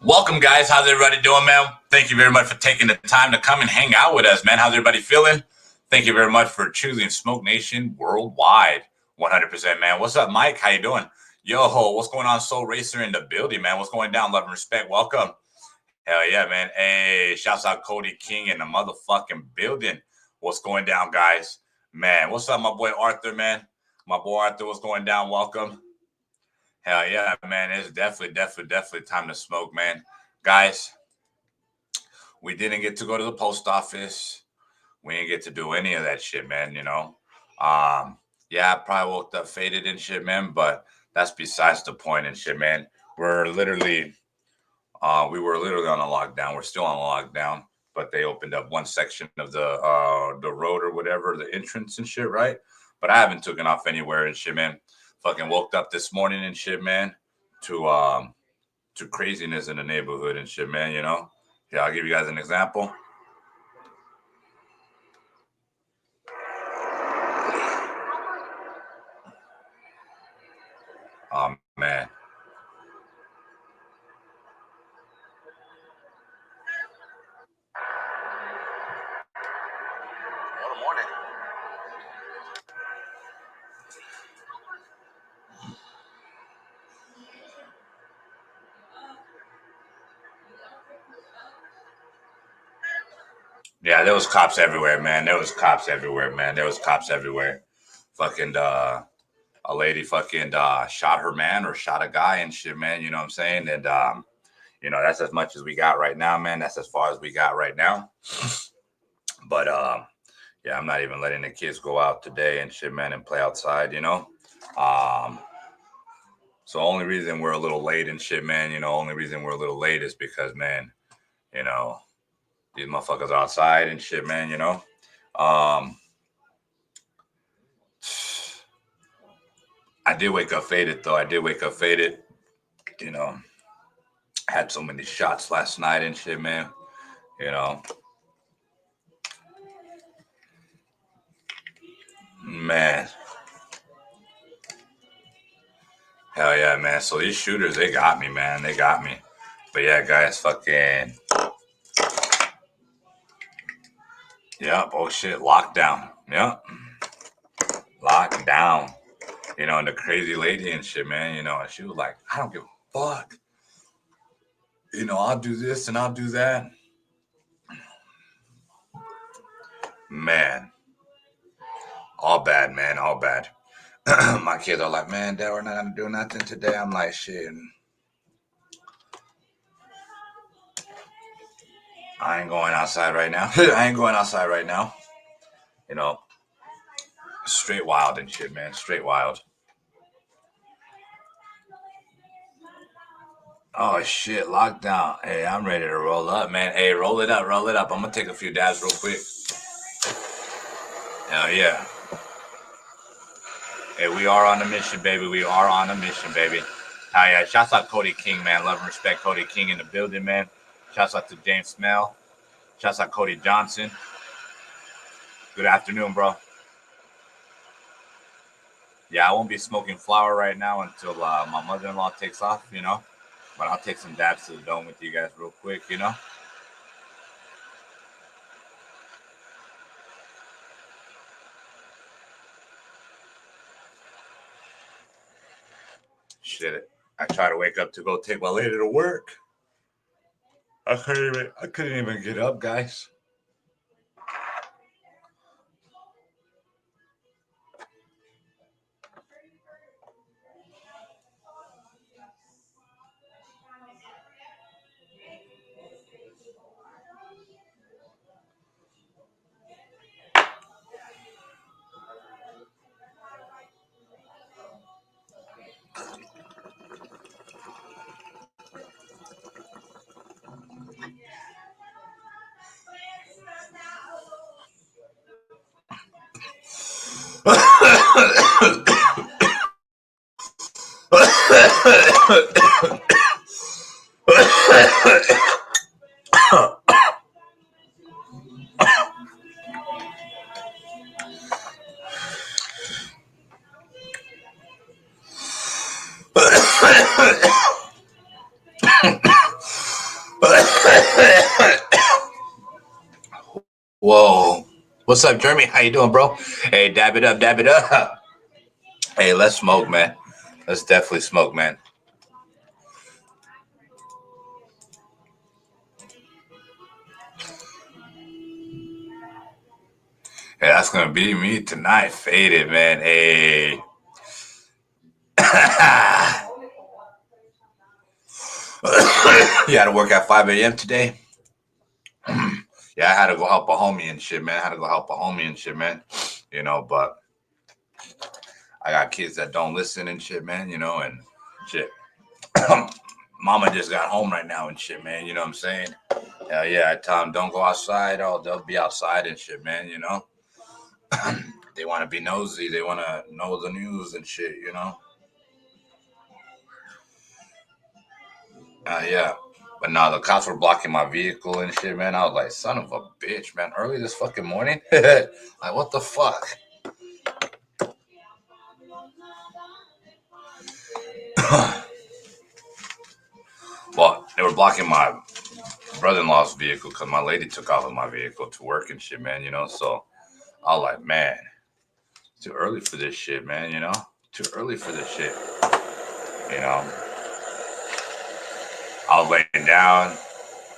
Welcome, guys. How's everybody doing, man? Thank you very much for taking the time to come and hang out with us, man. How's everybody feeling? Thank you very much for choosing Smoke Nation Worldwide. 100%, man. What's up, Mike? How you doing? Yo, what's going on? Soul Racer in the building, man. What's going down? Love and respect. Welcome. Hell yeah, man. Hey, shouts out Cody King in the motherfucking building. What's going down, guys? Man, what's up, my boy Arthur, man? My boy Arthur, what's going down? Welcome. Hell yeah, man. It's definitely time to smoke, man. Guys, we didn't get to go to the post office. We didn't get to do any of that shit, man, you know. Yeah, I probably woke up faded and shit, man, but that's besides the point and shit, man. We were literally on a lockdown. We're still on a lockdown, but they opened up one section of the road or whatever, the entrance and shit, right? But I haven't taken off anywhere and shit, man. Fucking woke up this morning and shit, man, to craziness in the neighborhood and shit, man, you know. Yeah, I'll give you guys an example. Oh man. Good morning. Yeah, there was cops everywhere, man. There was cops everywhere, man. There was cops everywhere. Fucking a lady fucking shot her man or shot a guy and shit, man. You know what I'm saying? And you know, that's as much as we got right now, man. That's as far as we got right now. But yeah, I'm not even letting the kids go out today and shit, man, and play outside, you know. Um so only reason we're a little late and shit, man, you know, only reason we're a little late is because, man, you know, these motherfuckers are outside and shit, man, you know. Um I did wake up faded though. I did wake up faded. You know, had so many shots last night and shit, man. You know, man. Hell yeah, man. So these shooters, they got me, man. They got me. But yeah, guys, fucking. Yep. Oh shit. Lockdown. Yep. Lockdown. You know, and the crazy lady and shit, man. You know, and she was like, I don't give a fuck. You know, I'll do this and I'll do that. Man. All bad, man. All bad. My kids are like, man, Dad, we're not gonna do nothing today. I'm like, shit. I ain't going outside right now. I ain't going outside right now. You know, straight wild and shit, man. Straight wild. Oh shit, lockdown. Hey, I'm ready to roll up, man. Hey, roll it up, roll it up. I'm gonna take a few dabs real quick. Hell yeah. Hey, we are on a mission, baby. We are on a mission, baby. Hell yeah. Shouts out Cody King, man. Love and respect Cody King in the building, man. Shouts out to James Smell. Shouts out Cody Johnson. Good afternoon, bro. Yeah, I won't be smoking flower right now until my mother-in-law takes off, you know. But I'll take some dabs to the dome with you guys real quick, you know. shit. I try to wake up to go take my lady to work. I couldn't even get up, guys. Whoa. What's up, Jeremy? How you doing, bro? Hey, dab it up, dab it up. Hey, let's smoke, man. Let's definitely smoke, man. Hey, that's gonna be me tonight. Faded, man. Hey. You had to work at 5 a.m. today? Yeah, I had to go help a homie and shit, man. You know, but I got kids that don't listen and shit, man, you know, and shit. Mama just got home right now and shit, man. You know what I'm saying? Hell yeah, I tell them don't go outside. Oh, they'll be outside and shit, man, you know? They want to be nosy. They want to know the news and shit, you know? Yeah. But no, the cops were blocking my vehicle and shit, man. I was like, son of a bitch, man. Early this fucking morning? Like, what the fuck? Well, they were blocking my brother-in-law's vehicle because my lady took off with my vehicle to work and shit, man, you know? So I was like, man, too early for this shit, man, you know? Too early for this shit, you know? I was laying down.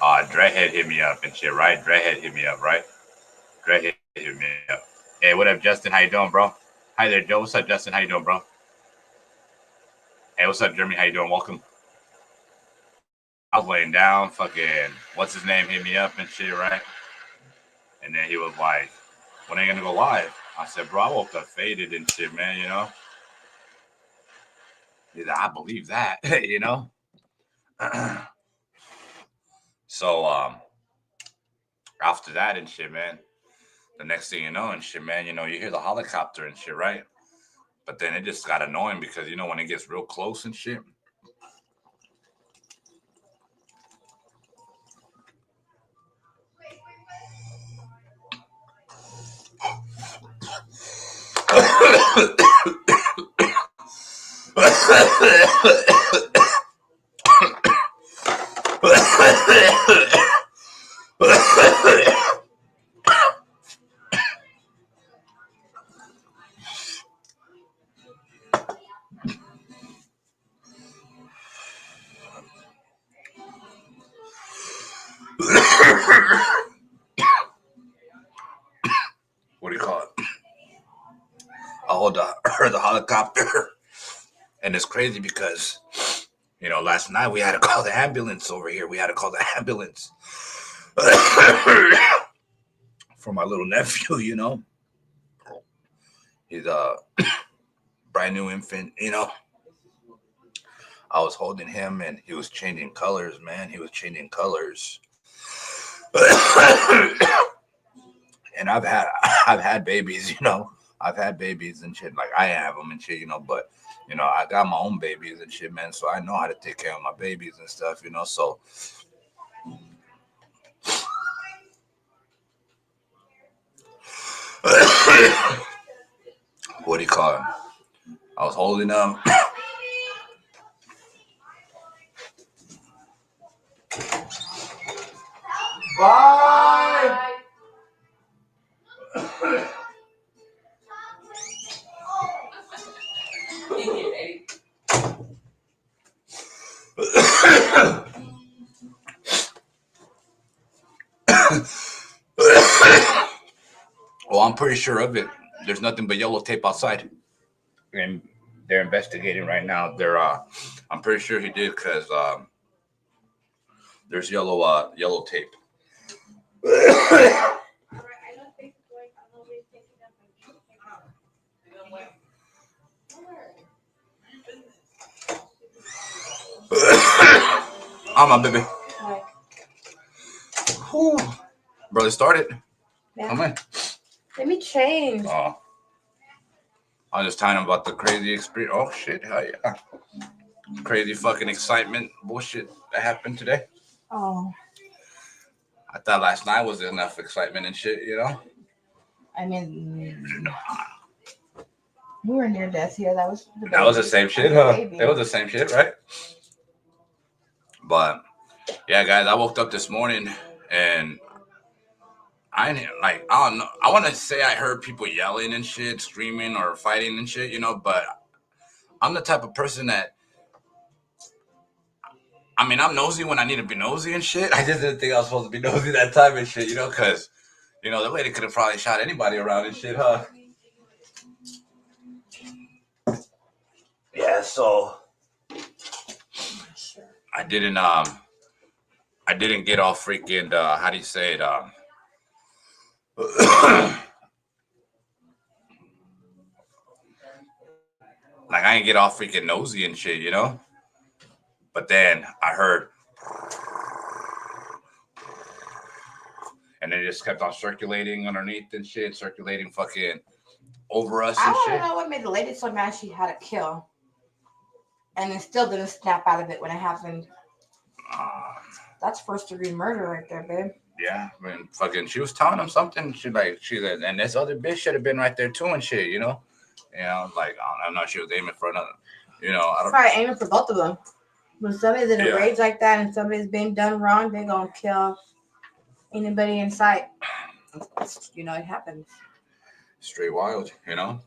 Dreadhead hit me up and shit, right? Dreadhead hit me up, right? Dreadhead hit me up. Hey, what up, Justin? How you doing, bro? Hi there, Joe. What's up, Justin? How you doing, bro? Hey, what's up, Jeremy? How you doing? Welcome. I was laying down, fucking, what's his name hit me up and shit, right? And then he was like, when are you gonna go live? I said, bro, I woke up faded and shit, man, you know? He's like, I believe that, you know? So, after that and shit, man, the next thing you know and shit, man, you know, you hear the helicopter and shit, right? But then it just got annoying because, you know, when it gets real close and shit, what do you call it? I heard the helicopter. And it's crazy because, you know, last night we had to call the ambulance over here. We had to call the ambulance for my little nephew, you know. He's a brand new infant, you know. I was holding him and he was changing colors, man. He was changing colors. And I've had babies, you know. I've had babies and shit, like I have them and shit, you know, but you know, I got my own babies and shit, man, so I know how to take care of my babies and stuff, you know, so what do you call it? I was holding them. Bye. Well, I'm pretty sure of it. There's nothing but yellow tape outside, and they're investigating right now. I'm pretty sure he did because there's yellow tape. I'm my baby. Whew. Brother, started. Yeah. Come in. Let me change. Oh. I was just telling him about the crazy experience. Oh shit, hell yeah. Crazy fucking excitement bullshit that happened today. Oh. I thought last night was enough excitement and shit, you know? I mean, we were near death here. That was the same shit, huh? It was the same shit, right? But yeah, guys, I woke up this morning and I don't know. I want to say I heard people yelling and shit, screaming or fighting and shit, you know, but I'm the type of person that, I mean, I'm nosy when I need to be nosy and shit. I just didn't think I was supposed to be nosy that time and shit, you know, because, you know, the lady could have probably shot anybody around and shit, huh? Yeah, so I didn't get all freaking, how do you say it, like I didn't get all freaking nosy and shit, you know? But then I heard, and it just kept on circulating underneath and shit, circulating fucking over us and shit. I don't know what made the lady so mad she had a kill. And it still didn't snap out of it when it happened. That's first degree murder right there, babe. Yeah, I mean, fucking, she was telling him something. She said, and this other bitch should have been right there too and shit, you know? You know, like, I don't know, she was aiming for another, you know. Probably aiming for both of them. When somebody's in a rage like that and somebody's being done wrong, they're gonna kill anybody in sight. You know, it happens. Straight wild, you know?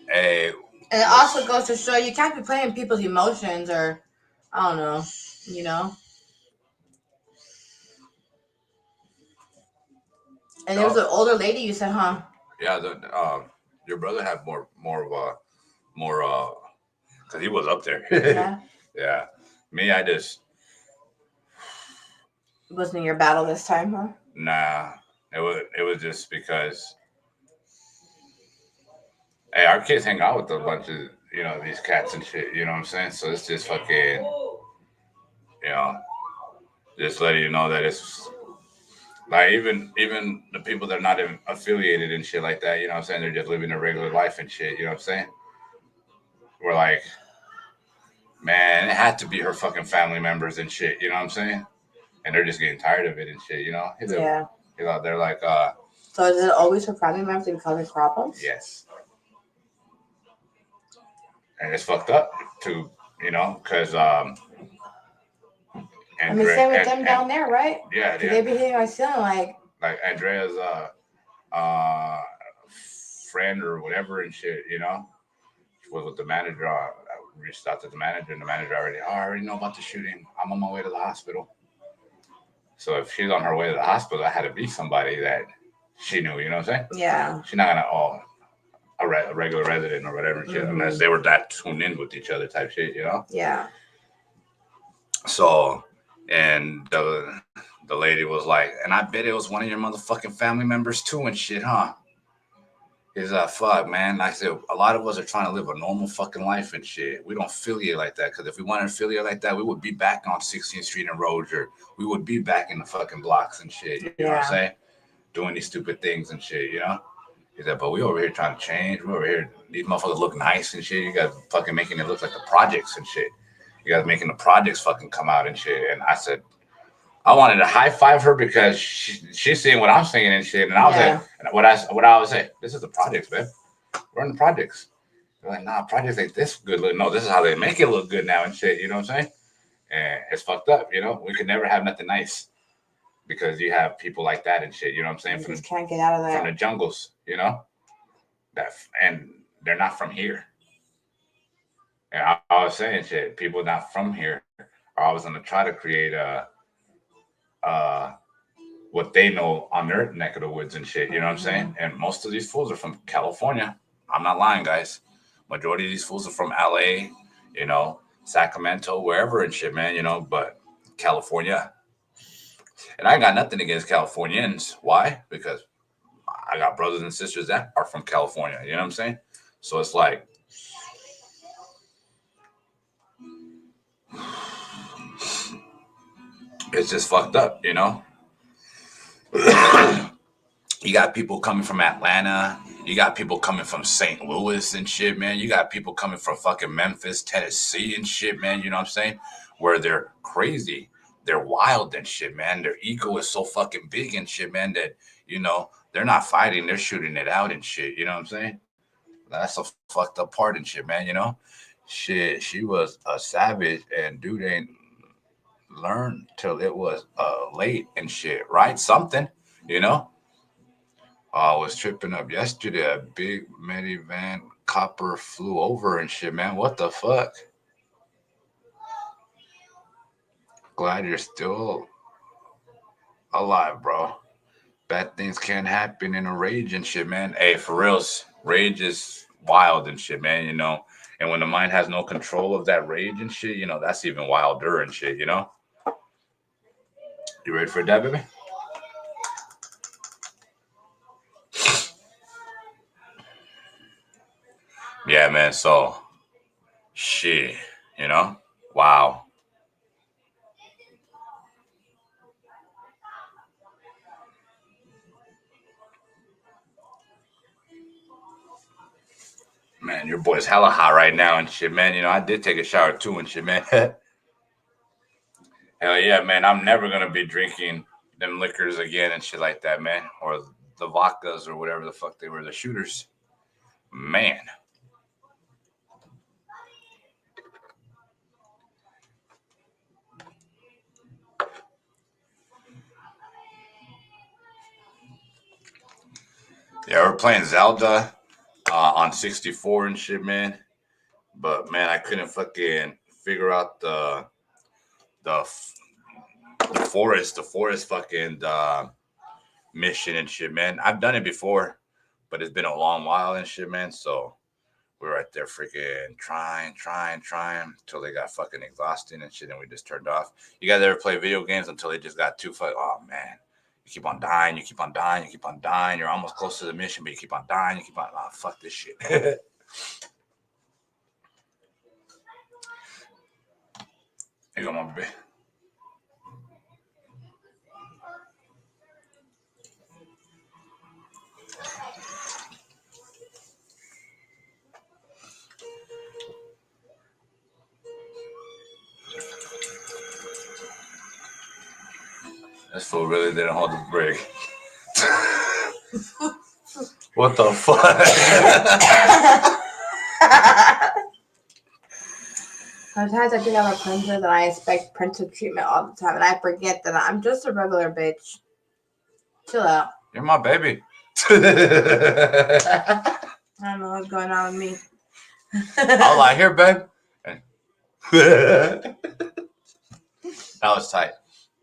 Hey. And it also goes to show you can't be playing people's emotions or, I don't know, you know? And there was an older lady, you said, huh? Yeah, your brother had more because he was up there. Yeah. Yeah. Me, I just. It wasn't your battle this time, huh? Nah. It was just because. Hey, our kids hang out with a bunch of, you know, these cats and shit, you know what I'm saying? So it's just fucking, you know, just letting you know that it's like even the people that are not even affiliated and shit like that, you know what I'm saying? They're just living their regular life and shit, you know what I'm saying? We're like, man, it had to be her fucking family members and shit, you know what I'm saying? And they're just getting tired of it and shit, you know? Yeah. You know, they're like, So is it always her family members that cause problems? Yes. And it's fucked up to, you know, because I mean, same with them down there, right? Yeah, yeah. They be hitting my ceiling like Andrea's friend or whatever and shit, you know. She was with the manager. I reached out to the manager, and the manager I already know about the shooting. I'm on my way to the hospital. So if she's on her way to the hospital, I had to be somebody that she knew, you know what I'm saying? Yeah. She's not gonna a regular resident or whatever, shit, unless they were that tuned in with each other type shit, you know? Yeah. So, and the lady was like, and I bet it was one of your motherfucking family members too and shit, huh? He's like, fuck, man. Like I said, a lot of us are trying to live a normal fucking life and shit. We don't affiliate like that, because if we wanted to affiliate like that, we would be back on 16th Street and Roger. We would be back in the fucking blocks and shit. You know what I'm saying? Doing these stupid things and shit, you know? He said, but we over here trying to change. We over here, these motherfuckers look nice and shit. You guys fucking making it look like the projects and shit. You guys making the projects fucking come out and shit. And I said, I wanted to high five her because she's seeing what I'm seeing and shit. And I was like, what I would say, this is the projects, man. We're in the projects. They're like, nah, projects like this good look. No, this is how they make it look good now and shit. You know what I'm saying? And it's fucked up. You know, we could never have nothing nice because you have people like that and shit. You know what I'm saying? You just can't get out of that. From the jungles, you know, and they're not from here. And I was saying shit. People not from here or I was gonna try to create what they know on their neck of the woods and shit. You know what I'm saying? And most of these fools are from California. I'm not lying, guys. Majority of these fools are from LA, you know, Sacramento, wherever and shit, man, you know, but California. And I got nothing against Californians. Why? Because I got brothers and sisters that are from California. You know what I'm saying? So it's like, it's just fucked up, you know? You got people coming from Atlanta. You got people coming from St. Louis and shit, man. You got people coming from fucking Memphis, Tennessee and shit, man. You know what I'm saying? Where they're crazy. They're wild and shit, man. Their ego is so fucking big and shit, man, that, you know, they're not fighting. They're shooting it out and shit. You know what I'm saying? That's a fucked up part and shit, man. You know? Shit, she was a savage and dude ain't learned till it was late and shit, right? Something, you know? I was tripping up yesterday. A big minivan copper flew over and shit, man. What the fuck? Glad you're still alive, bro. Bad things can't happen in a rage and shit, man. Hey, for reals, rage is wild and shit, man, you know? And when the mind has no control of that rage and shit, you know, that's even wilder and shit, you know? You ready for that, baby? Yeah, man. So, shit, you know? Wow. Man, your boy's hella hot right now and shit, man. You know, I did take a shower too and shit, man. Hell yeah, man. I'm never going to be drinking them liquors again and shit like that, man. Or the vodkas or whatever the fuck they were, the shooters. Man. Yeah, we're playing Zelda on 64 and shit, man. But man, I couldn't fucking figure out the forest fucking mission and shit, man. I've done it before, but it's been a long while and shit, man. So we're right there freaking trying until they got fucking exhausting and shit, and we just turned off. You guys ever play video games until they just got too fucking? Oh man, you keep on dying, you keep on dying, you keep on dying. You're almost close to the mission, but you keep on dying, you keep on. Oh fuck this shit. Here you go, my baby. This fool really didn't hold his break. What the fuck? Sometimes I think I'm a princess and I expect princess treatment all the time, and I forget that I'm just a regular bitch. Chill out. You're my baby. I don't know what's going on with me. All I hear, babe. That was tight,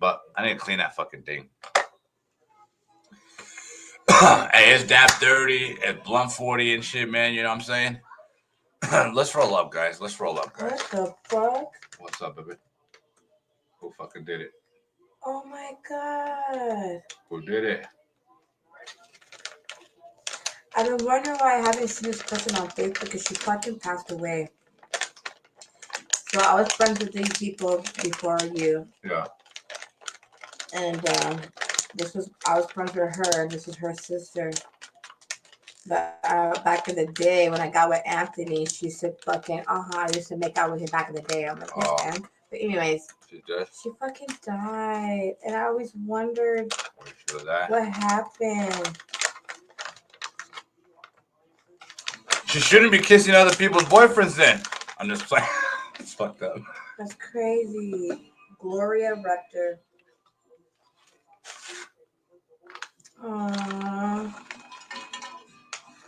but I need to clean that fucking thing. Hey, it's Dap 30, it's Blunt 40 and shit, man. You know what I'm saying? Let's roll up, guys. Let's roll up, guys. What the fuck? What's up, baby? Who fucking did it? Oh my god. Who did it? I've been wondering why I haven't seen this person on Facebook because she fucking passed away. So I was friends with these people before you. Yeah. And I was friends with her, and this is her sister. But back in the day when I got with Anthony, she said fucking, I used to make out with him back in the day. I'm like, yes, man. But anyways, she fucking died. And I always wondered what happened. She shouldn't be kissing other people's boyfriends then. I'm just playing. It's fucked up. That's crazy. Gloria Rector. Aww.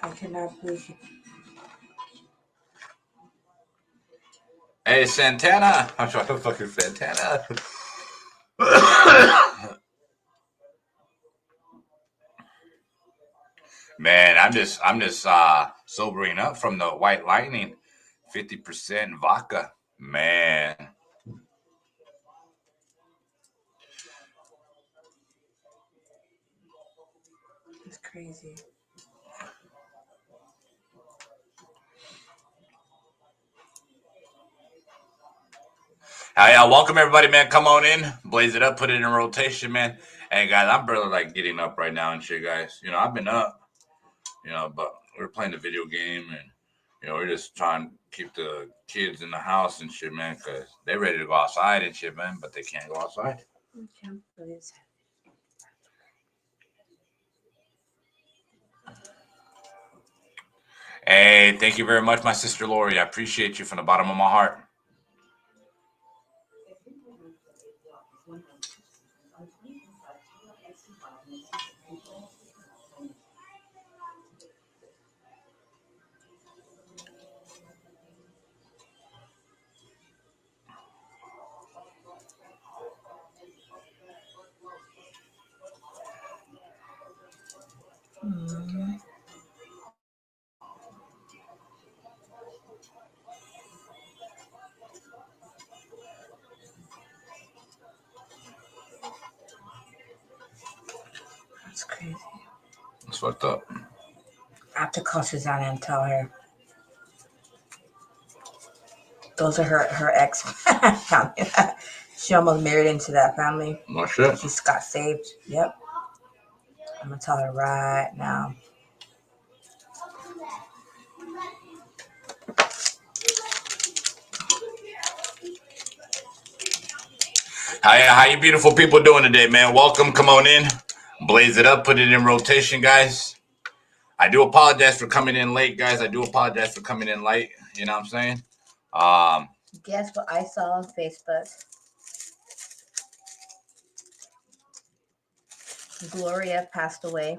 I cannot believe it. Hey, Santana. I'm trying to fucking Santana. Man, I'm just sobering up from the White Lightning. 50% vodka. Man. It's crazy. Yeah, welcome everybody, man. Come on in, blaze it up, put it in rotation, man. Hey guys, I'm barely like getting up right now and shit, guys. You know, I've been up, you know, but we're playing the video game and you know, we're just trying to keep the kids in the house and shit, man, because they're ready to go outside and shit, man, but they can't go outside. Hey, thank you very much, my sister Lori. I appreciate you from the bottom of my heart. That's crazy. That's fucked up. I have to call Susanna and tell her. Those are her ex family. She almost married into that family. No shit. She got saved. Yep. I'm gonna tell her right now. How you beautiful people doing today, man? Welcome. Come on in. Blaze it up. Put it in rotation, guys. I do apologize for coming in late, guys. I do apologize for coming in late. You know what I'm saying? Guess what I saw on Facebook? Gloria passed away.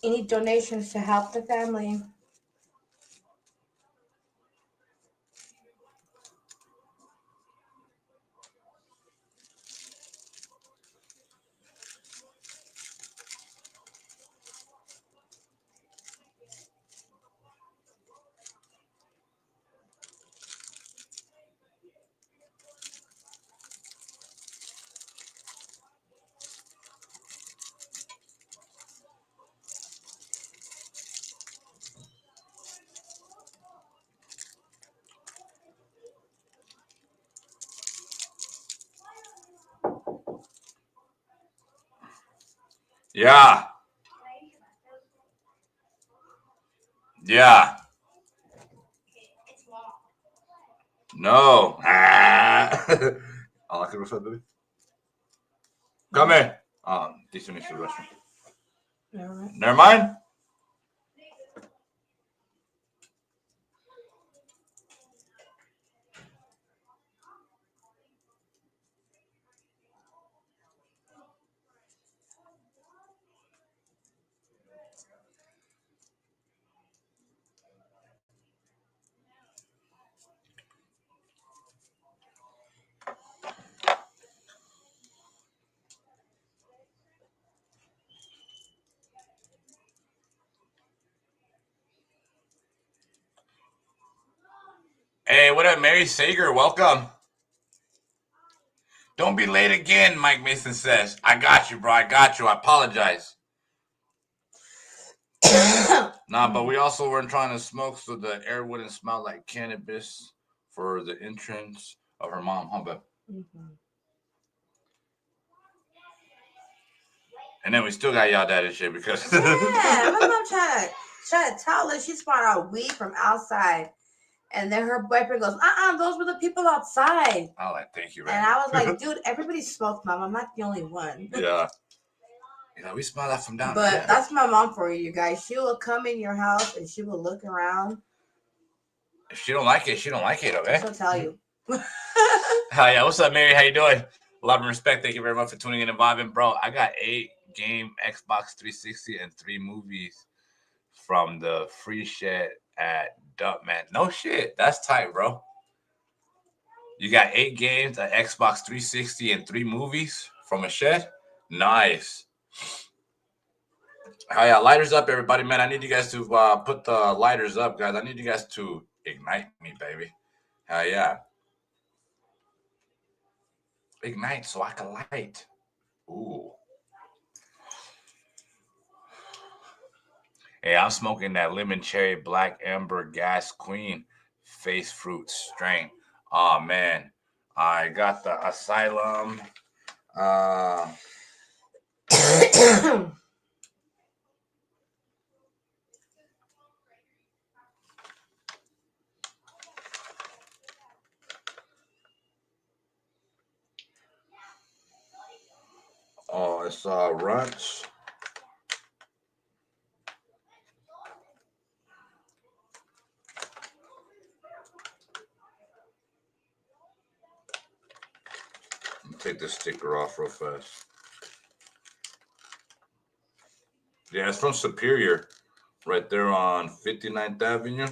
Any donations to help the family? Yeah. Yeah. No. Alla que lo sabe. Come in. This one is the restroom. Never mind. Hey, what up, Mary Sager? Welcome. Don't be late again, Mike Mason says. I got you, bro. I got you. I apologize. Nah, but we also weren't trying to smoke so the air wouldn't smell like cannabis for the entrance of her mom, huh, babe? Mm-hmm. And then we still got yelled at and shit because Yeah, my mom trying to tell her she smelled out weed from outside. And then her boyfriend goes, those were the people outside. I like, thank you, Randy. And I was like, dude, everybody smoked, Mom. I'm not the only one. Yeah. You know, we smell that from down there. there. But that's my mom for you guys. She will come in your house and she will look around. If she don't like it, she don't like it, okay? She'll tell you. Hi, yeah. What's up, Mary? How you doing? Love and respect. Thank you very much for tuning in and vibing, bro. I got 8 game Xbox 360 and 3 movies from the free shed at Dump, man. No shit. That's tight, bro. You got 8 games, an Xbox 360, and 3 movies from a shed? Nice. Oh, yeah, lighters up, everybody, man. I need you guys to put the lighters up, guys. I need you guys to ignite me, baby. Hell yeah. Ignite so I can light. Ooh. Hey, I'm smoking that lemon cherry black amber gas queen face fruit strain. Oh, man. I got the Asylum. Oh, it's Runts. Take this sticker off real fast. Yeah, it's from Superior, right there on 59th Avenue.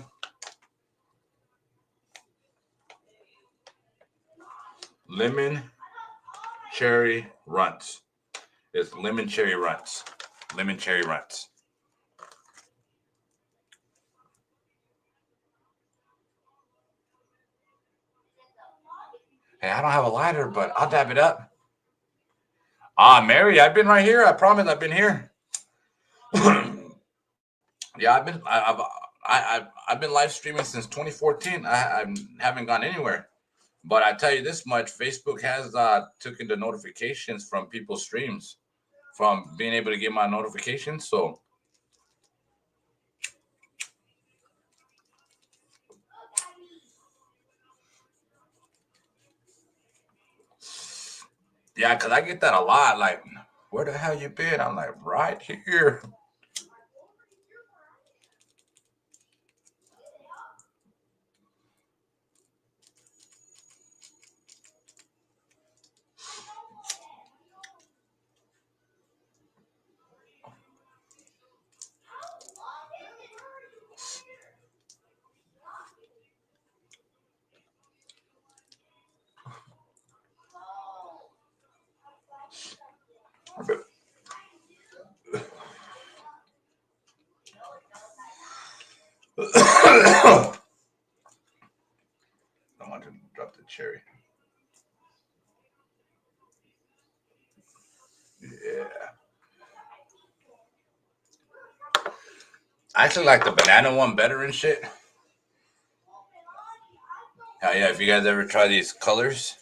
Lemon cherry runts. It's lemon cherry runts. Lemon cherry runts. Hey, I don't have a lighter, but I'll dab it up. Mary, I've been right here. I promise I've been here. Yeah, I've been live streaming since 2014. I haven't gone anywhere. But I tell you this much, Facebook has taken the notifications from people's streams, from being able to get my notifications. So yeah, because I get that a lot. Like, where the hell you been? I'm like, right here. I want to drop the cherry. Yeah. I actually like the banana one better and shit. Hell yeah, if you guys ever try these colors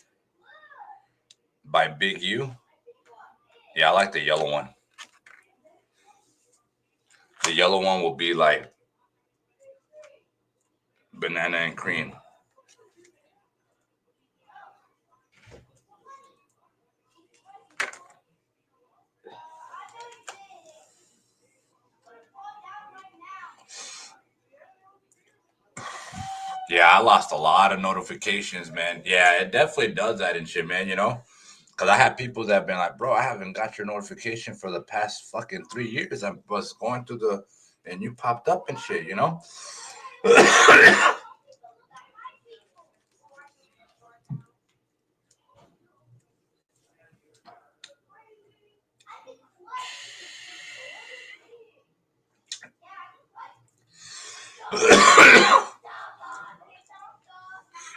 by Big U, yeah, I like the yellow one. The yellow one will be like banana and cream. Yeah, I lost a lot of notifications, man. Yeah, it definitely does that and shit, man, you know? Because I had people that have been like, bro, I haven't got your notification for the past fucking 3 years. I was going through and you popped up and shit, you know?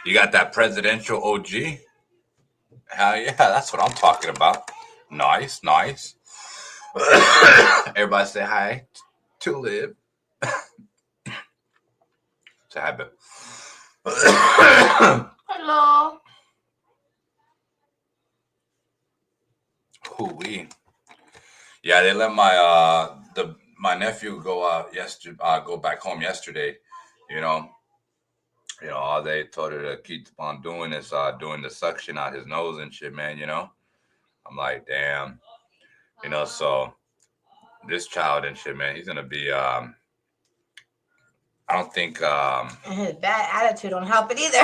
You got that presidential OG? Hell yeah, that's what I'm talking about. Nice, nice. Everybody say hi to Liv. Say hi, Bill. Hello. Hoo-wee. Yeah, they let my nephew go go back home yesterday. You know, all they told her to keep on doing is doing the suction out his nose and shit, man. You know, I'm like, damn. You know, so this child and shit, man, he's gonna be I I don't think And his bad attitude don't help it either.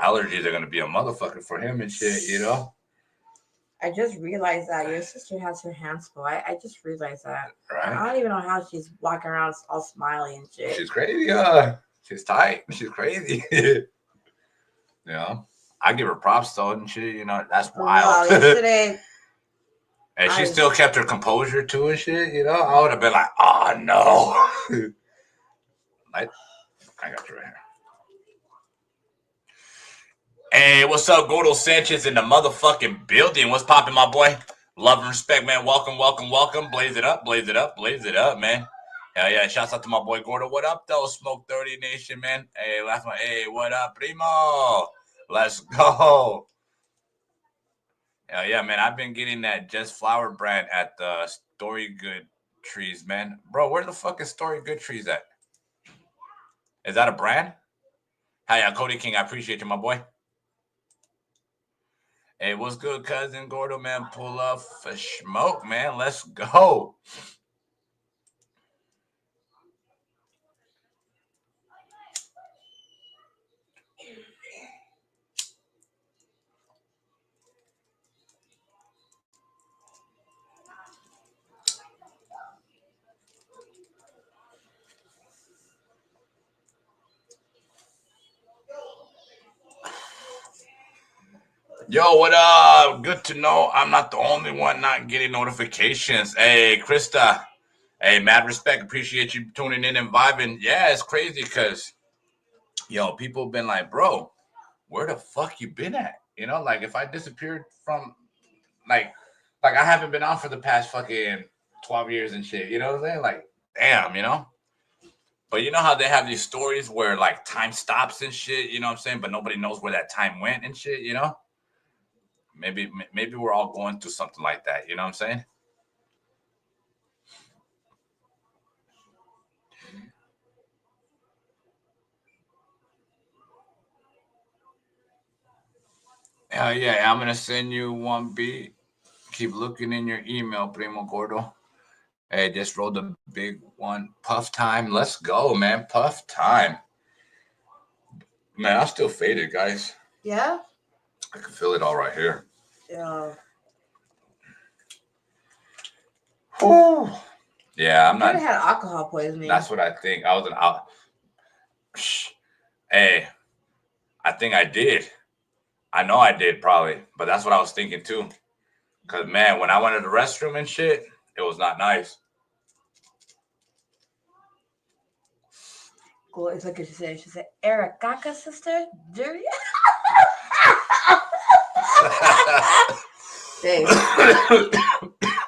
Allergies are gonna be a motherfucker for him and shit, you know. I just realized that your sister has her hands full. I just realized that. Right. I don't even know how she's walking around all smiley and shit. She's crazy. She's tight. She's crazy. You know, I give her props though and shit. You know, that's wild. Yesterday, and she still kept her composure too and shit. You know, I would have been like, oh no. I got you right here. Hey, what's up, Gordo Sanchez in the motherfucking building? What's popping, my boy? Love and respect, man. Welcome, welcome, welcome. Blaze it up, blaze it up, blaze it up, man. Hell yeah, shouts out to my boy Gordo. What up, though? Smoke 30 Nation, man. Hey, last one. Hey, what up, primo? Let's go. Hell yeah, man. I've been getting that Just Flower brand at the Story Good Trees, man. Bro, where the fuck is Story Good Trees at? Is that a brand? Hell yeah, Cody King. I appreciate you, my boy. Hey, what's good, cousin Gordo, man? Pull up for smoke, man. Let's go. Yo, what up? Good to know I'm not the only one not getting notifications. Hey, Krista. Hey, mad respect. Appreciate you tuning in and vibing. Yeah, it's crazy because, yo, people have been like, bro, where the fuck you been at? You know, like if I disappeared from, like I haven't been on for the past fucking 12 years and shit. You know what I'm saying? Like, damn, you know? But you know how they have these stories where like time stops and shit, you know what I'm saying? But nobody knows where that time went and shit, you know? Maybe we're all going through something like that. You know what I'm saying? Yeah, I'm gonna send you one beat. Keep looking in your email, Primo Gordo. Hey, just rolled a big one. Puff time. Let's go, man. Puff time. Man, I'm still faded, guys. Yeah? I can feel it all right here. Yeah. Whew. Yeah, I'm not. You had alcohol poisoning. That's what I think. I was an out. Hey, I think I did. I know I did probably, but that's what I was thinking too. Cause man, when I went to the restroom and shit, it was not nice. Cool. It's like she said. She said, "Ericaca, sister, dirty." Dave.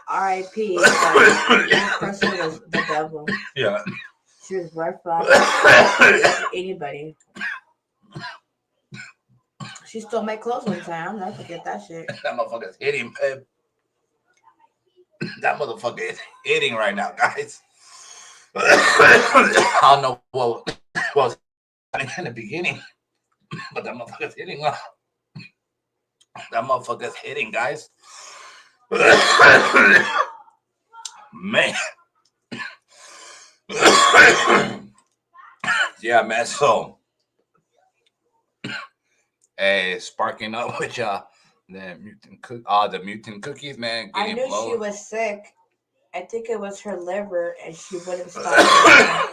R.I.P. That person was the devil. Yeah. She was red flag. Anybody. She stole my clothes one time. I'll never forget that shit. That motherfucker's hitting, babe. That motherfucker is hitting right now, guys. I don't know what was happening in the beginning, but that motherfucker's hitting. That motherfucker's hitting, guys. Man. Yeah, man. So, hey, sparking up with y'all. The mutant cookies, man. I knew she was sick. I think it was her liver, and she wouldn't stop.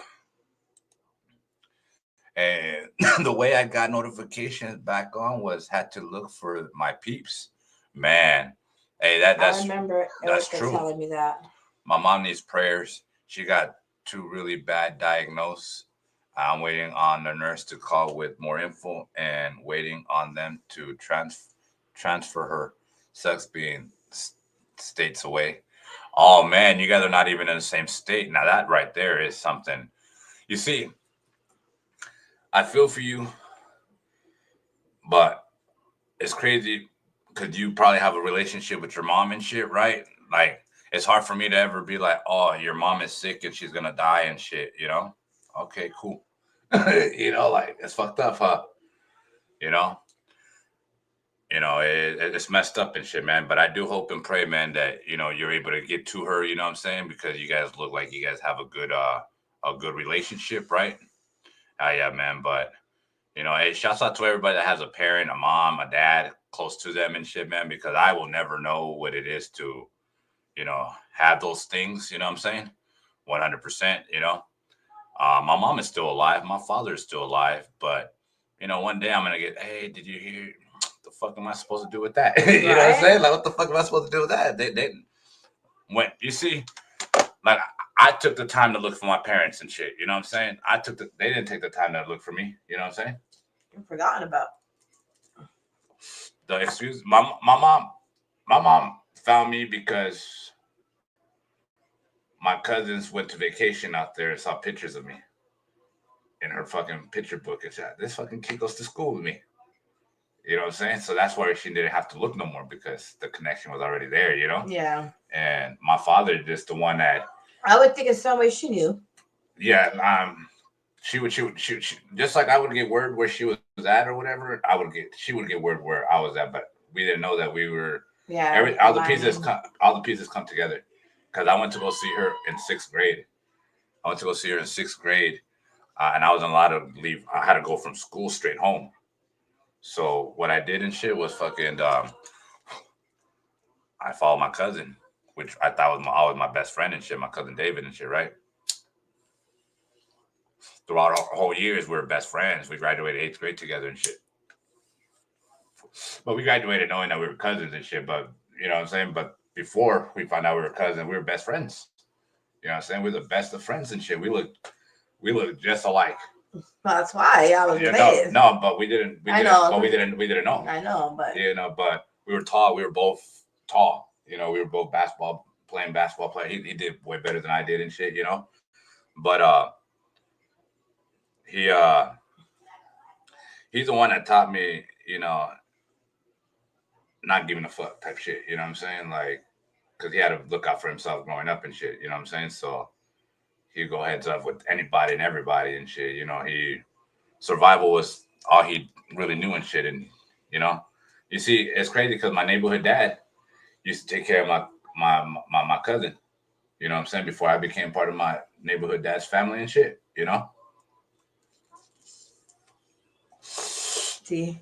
And the way I got notifications back on was had to look for my peeps. Man, hey, that's I remember that's Erica true. telling me that. My mom needs prayers. She got 2 really bad diagnoses. I'm waiting on the nurse to call with more info and waiting on them to transfer her. Sucks being states away. Oh man, you guys are not even in the same state. Now that right there is something. You see, I feel for you, but it's crazy because you probably have a relationship with your mom and shit, right? Like, it's hard for me to ever be like, oh, your mom is sick and she's going to die and shit, you know? Okay, cool. You know, like, it's fucked up, huh? You know? It's messed up and shit, man. But I do hope and pray, man, that, you're able to get to her, you know what I'm saying? Because you guys look like you guys have a a good relationship, right? Yeah, man. But hey, shouts out to everybody that has a parent, a mom, a dad close to them and shit, man. Because I will never know what it is to, have those things. You know what I'm saying? 100%. My mom is still alive. My father is still alive. But one day I'm gonna get, hey, did you hear? The fuck am I supposed to do with that? You know what I'm saying? Like, what the fuck am I supposed to do with that? They when you see, like, I took the time to look for my parents and shit. You know what I'm saying? They didn't take the time to look for me. You know what I'm saying? You're forgotten about. The excuse, my mom found me because my cousins went to vacation out there and saw pictures of me in her fucking picture book and said, this fucking kid goes to school with me. You know what I'm saying? So that's why she didn't have to look no more because the connection was already there, Yeah. And my father just the one that I would think in some way she knew. Yeah, she would just like I would get word where she was at or whatever. She would get word where I was at, but we didn't know that we were. Yeah. All the pieces come together. Because I went to go see her in 6th grade. And I wasn't allowed to leave. I had to go from school straight home. So what I did and shit was fucking. I followed my cousin, which I thought was always my best friend and shit. My cousin David and shit, right? Throughout our whole years, we were best friends. We graduated 8th grade together and shit. But we graduated knowing that we were cousins and shit. But you know what I'm saying? But before we found out we were cousins, we were best friends. You know what I'm saying? We're the best of friends and shit. We look just alike. That's why I was related. No, but we didn't. We didn't know. I know, but but we were tall. We were both tall. We were both playing basketball players. He did way better than I did and shit. But he's the one that taught me, not giving a fuck type shit. You know what I'm saying? Like, because he had to look out for himself growing up and shit. You know what I'm saying? So he'd go heads up with anybody and everybody and shit. Survival was all he really knew and shit. And, you see, it's crazy because my neighborhood dad used to take care of my cousin. You know what I'm saying? Before I became part of my neighborhood dad's family and shit, See,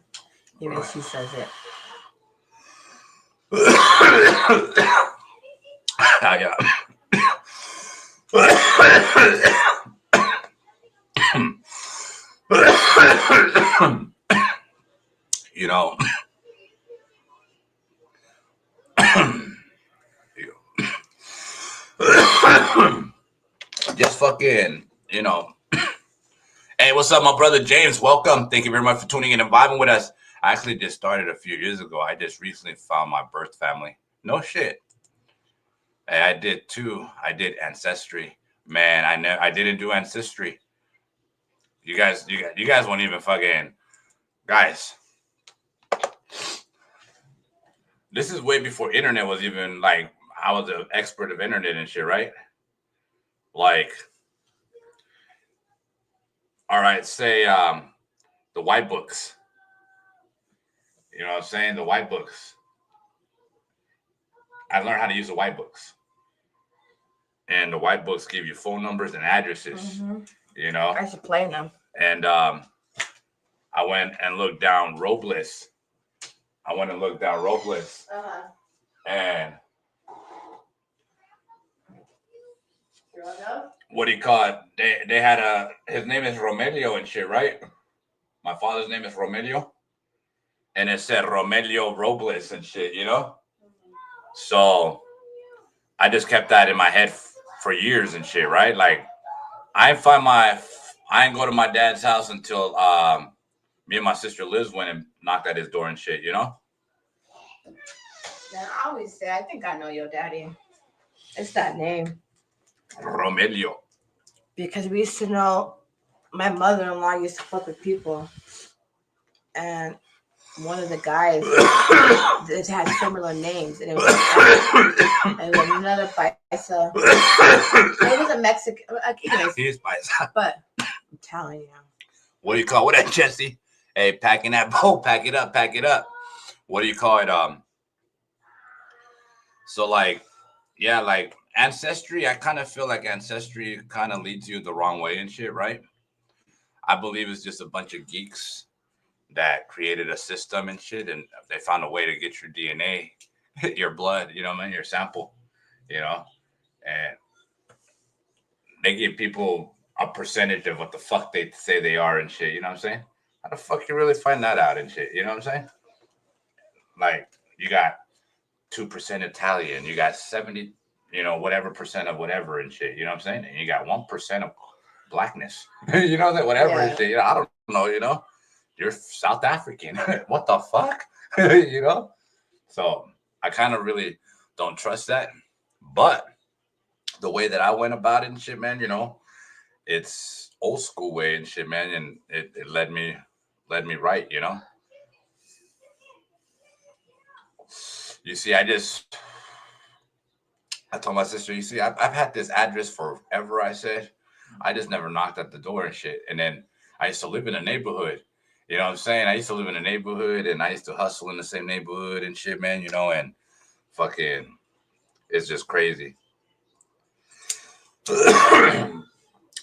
even she says it. Yeah. Just fucking, Hey, what's up, my brother James? Welcome. Thank you very much for tuning in and vibing with us. I actually just started a few years ago. I just recently found my birth family. No shit. Hey, I did too. I did Ancestry. Man, I didn't do Ancestry. You guys won't even fucking guys. This is way before internet was even like I was an expert of internet and shit, right? Like, all right, say the white books. You know what I'm saying? The white books. I learned how to use the white books. And the white books give you phone numbers and addresses. Mm-hmm. I should play them. And I went and looked down Robles. And what do you call it? They had his name is Romelio and shit, right? My father's name is Romelio. And it said Romelio Robles and shit, So I just kept that in my head for years and shit, right? Like I ain't go to my dad's house until me and my sister Liz went and knocked at his door and shit, Now, I always say, I think I know your daddy. It's that name. Romelio. Because we used to know, my mother-in-law used to fuck with people. And one of the guys that had similar names. And it was another paisa. It was a Mexican. He's paisa. But I'm telling you. What do you call that, Jesse? Hey, packing that boat, pack it up. What do you call it? So like, yeah, like ancestry, I kind of feel like ancestry kind of leads you the wrong way and shit, right? I believe it's just a bunch of geeks that created a system and shit, and they found a way to get your DNA, your blood, you know, man, your sample, you know, and they give people a percentage of what the fuck they say they are and shit. You know what I'm saying? How the fuck you really find that out and shit? You know what I'm saying? Like you got 2% Italian, you got 70, you know, whatever percent of whatever and shit. You know what I'm saying? And you got 1% of blackness. You know that whatever and shit. You know, I don't know. You know, you're South African. What the fuck? You know. So I kind of really don't trust that, but the way that I went about it and shit, man, you know, it's old school way and shit, man, and it led me right, you know. You see, I told my sister, you see, I've had this address forever. I said, I just never knocked at the door and shit. And then I used to live in a neighborhood. You know what I'm saying? I used to live in a neighborhood and I used to hustle in the same neighborhood and shit, man, you know, and fucking, it's just crazy.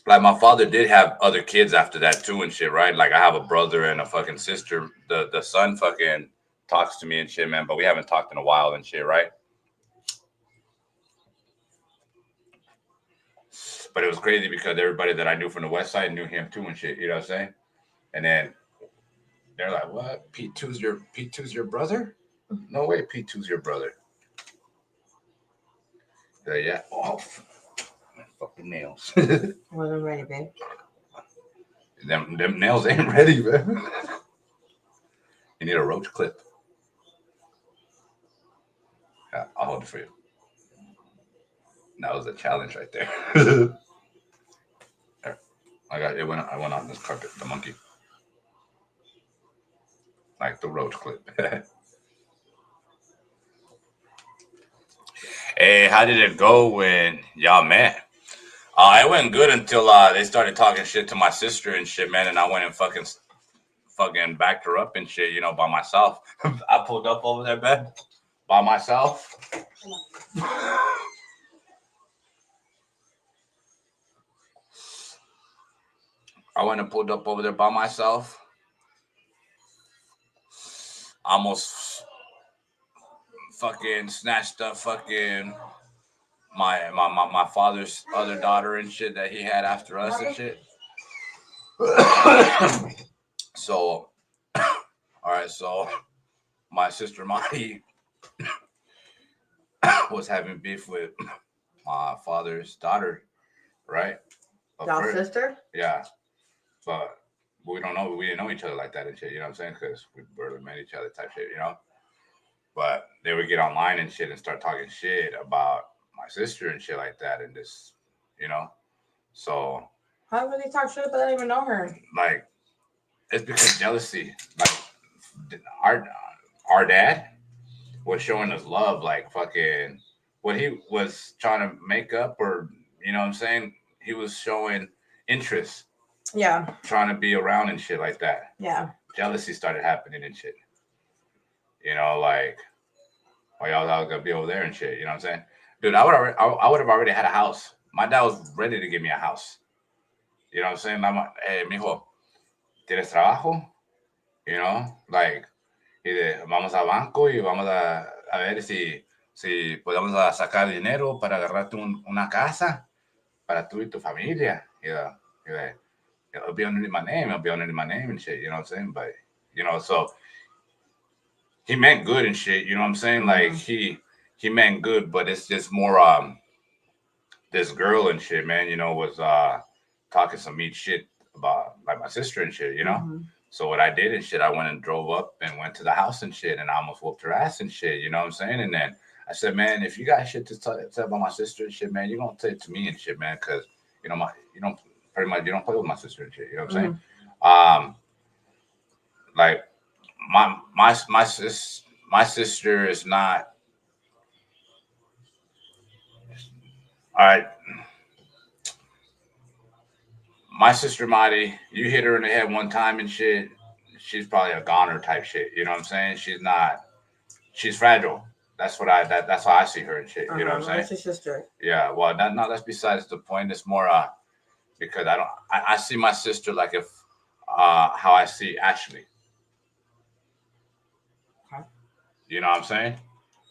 Like my father did have other kids after that too and shit, right? Like I have a brother and a fucking sister. The son fucking talks to me and shit, man, but we haven't talked in a while and shit, right? But it was crazy because everybody that I knew from the west side knew him too and shit, you know what I'm saying? And then they're like, "What? P2's your brother? No way, P2's your brother." Yeah. Oh, fucking nails. Wasn't ready, babe. Them nails ain't ready, man. You need a roach clip. Yeah, I'll hold it for you. That was a challenge right there. There. I got it. I went on this carpet. The monkey, like the roach clip. Hey, how did it go when y'all met? It went good until they started talking shit to my sister and shit, man. And I went and fucking backed her up and shit, you know, by myself. I pulled up over there, man, by myself. I went and pulled up over there by myself. Almost fucking snatched up fucking my father's other daughter and shit that he had after us and shit. So, all right, so my sister Marty was having beef with my father's daughter, right? Y'all sister? Yeah, but we didn't know each other like that and shit. You know what I'm saying? Because we barely met each other type shit, you know. But they would get online and shit and start talking shit about my sister and shit like that, and this, you know. So how would they talk shit but I don't even know her? Like, it's because jealousy. Like our dad was showing us love, like fucking what he was trying to make up, or you know what I'm saying. He was showing interest. Yeah. Trying to be around and shit like that. Yeah. Jealousy started happening and shit. You know, like, oh, y'all gonna be over there and shit. You know what I'm saying? Dude, I would have already had a house. My dad was ready to give me a house. You know what I'm saying? I'm like, hey, mijo, ¿tienes trabajo? You know, like, vamos a banco y vamos a ver si podemos sacar dinero para agarrarte una casa para tú y tu familia. It'll be underneath my name. It'll be underneath my name and shit. You know what I'm saying? But, you know, so he meant good and shit. You know what I'm saying? Like, he meant good, but it's just more, this girl and shit, man, you know, was talking some meat shit about, like, my sister and shit, you know? Mm-hmm. So what I did and shit, I went and drove up and went to the house and shit, and I almost whooped her ass and shit. You know what I'm saying? And then I said, man, if you got shit to tell about my sister and shit, man, you're gonna say it to me and shit, man, because you know you don't play with my sister and shit. You know what I'm saying? Like my sister is not. All right. My sister Marty, you hit her in the head one time and shit, she's probably a goner type shit. You know what I'm saying? She's fragile. That's what that's how I see her and shit. You know what I'm saying? That's your sister. Yeah. Well, that's besides the point. It's more because I see my sister like if how I see Ashley. Okay. You know what I'm saying?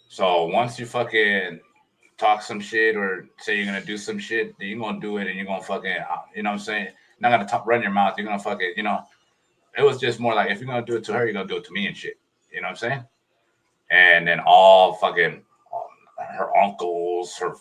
So once you fucking talk some shit or say you're gonna do some shit, then you're gonna do it and you're gonna fucking, you know what I'm saying? Not gonna run your mouth. You're gonna fucking, you know. It was just more like if you're gonna do it to her, you're gonna do it to me and shit. You know what I'm saying? And then all fucking her uncles, her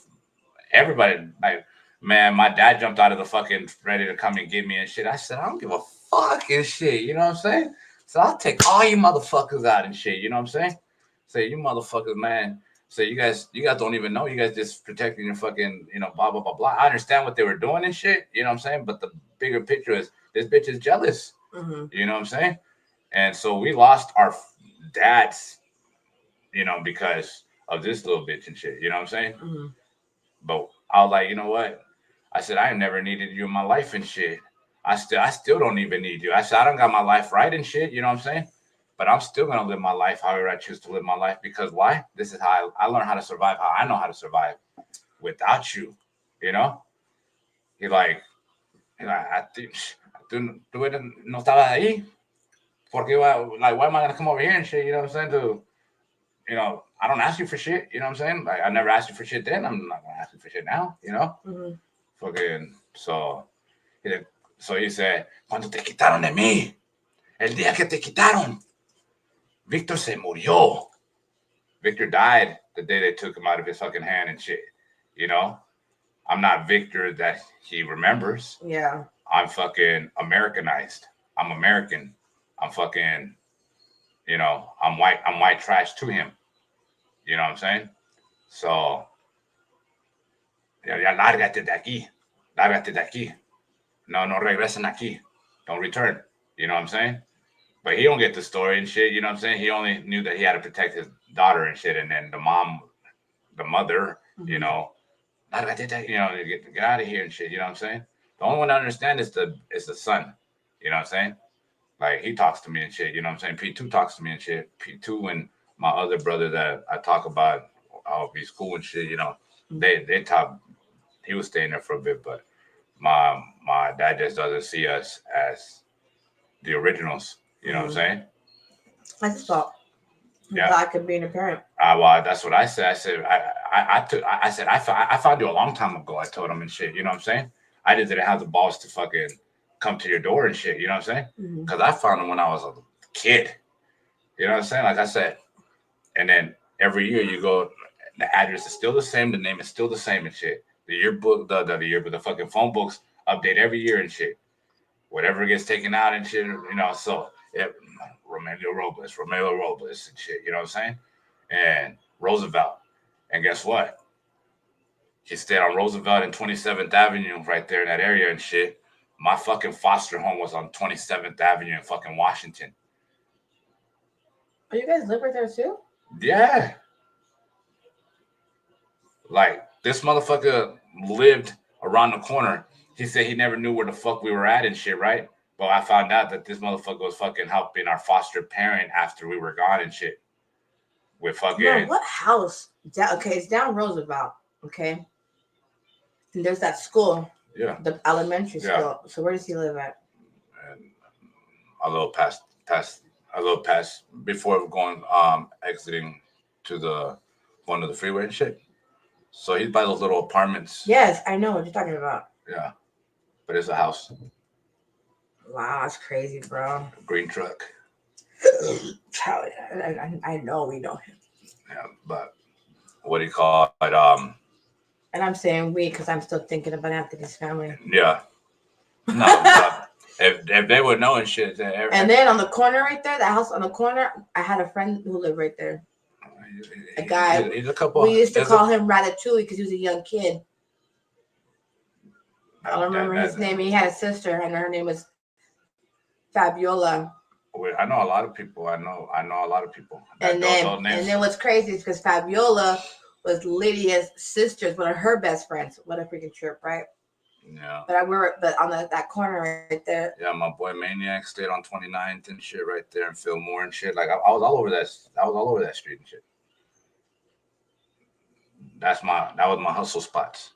everybody, like man, my dad jumped out of the fucking ready to come and get me and shit. I said, I don't give a fuck and shit. You know what I'm saying? So I'll take all you motherfuckers out and shit. You know what I'm saying? Say you motherfuckers, man. So you guys don't even know. You guys just protecting your fucking, you know, blah blah blah blah. I understand what they were doing and shit. You know what I'm saying? But the bigger picture is this bitch is jealous. Mm-hmm. You know what I'm saying? And so we lost our dads, you know, because of this little bitch and shit. You know what I'm saying? Mm-hmm. But I was like, you know what? I said I never needed you in my life and shit. I still don't even need you. I said I don't got my life right and shit. You know what I'm saying? But I'm still gonna live my life however I choose to live my life because why? This is how I learned how to survive. How I know how to survive without you. You know? He like, tú no estabas ahí. Porque like why am I gonna come over here and shit? You know what I'm saying? To you know, I don't ask you for shit. You know what I'm saying? Like I never asked you for shit then. I'm not gonna ask you for shit now. You know? Mm-hmm. Fucking so he said, cuando te quitaron de mí, el día que te quitaron, Victor se murió. Victor died the day they took him out of his fucking hand and shit. You know? I'm not Victor that he remembers. Yeah. I'm fucking Americanized. I'm American. I'm fucking, you know, I'm white trash to him. You know what I'm saying? So, ya lárgate de aquí. Lárgate de aquí. No regresen aquí. Don't return. You know what I'm saying? But he don't get the story and shit. You know what I'm saying? He only knew that he had to protect his daughter and shit. And then the mother, Mm-hmm. you know, you know, get out of here and shit. You know what I'm saying? The only one I understand is the son. You know what I'm saying? Like he talks to me and shit. You know what I'm saying? P2 talks to me and shit. P2 and my other brother that I talk about, I'll be school and shit. You know, they talk. He was staying there for a bit, but my dad just doesn't see us as the originals. You know what I'm saying? I just thought Yeah. God could be a parent. Well, that's what I said. I said I found you a long time ago. I told him and shit. You know what I'm saying? I just didn't have the balls to fucking come to your door and shit. You know what I'm saying? Because I found him when I was a kid. You know what I'm saying? Like I said, and then every year you go, the address is still the same, the name is still the same and shit. The yearbook, the fucking phone books update every year and shit. Whatever gets taken out and shit, you know. So Romelio Robles and shit. You know what I'm saying? And Roosevelt. And guess what? He stayed on Roosevelt and 27th Avenue right there in that area and shit. My fucking foster home was on 27th Avenue in fucking Washington. Oh, you guys live right there too? Yeah. Like, this motherfucker lived around the corner. He said he never knew where the fuck we were at and shit, right? But I found out that this motherfucker was fucking helping our foster parent after we were gone and shit. With fucking... No, what house? Okay, it's down Roosevelt, okay? And there's that school. Yeah. The elementary school. Yeah. So where does he live at? And a little past before going exiting to the one of the freeway and shit. So he's by those little apartments. Yes, I know what you're talking about. Yeah. But it's a house. Wow, that's crazy, bro. Green truck. Charlie, I know we know him. Yeah, but what do you call it? And I'm saying we because I'm still thinking about Anthony's family. Yeah. No, if they would know and shit. And then on the corner right there, that house on the corner, I had a friend who lived right there. A guy. He's a couple. We used to call him Ratatouille because he was a young kid. I don't remember his name. He had a sister, and her name was Fabiola. I know a lot of people. I know a lot of people. And then what's crazy is because Fabiola was Lydia's sister's one of her best friends. What a freaking trip, right? Yeah. But we were on that corner right there. Yeah, my boy Maniac stayed on 29th and shit right there in Fillmore and shit. Like I was all over that. I was all over that street and shit. that was my hustle spots.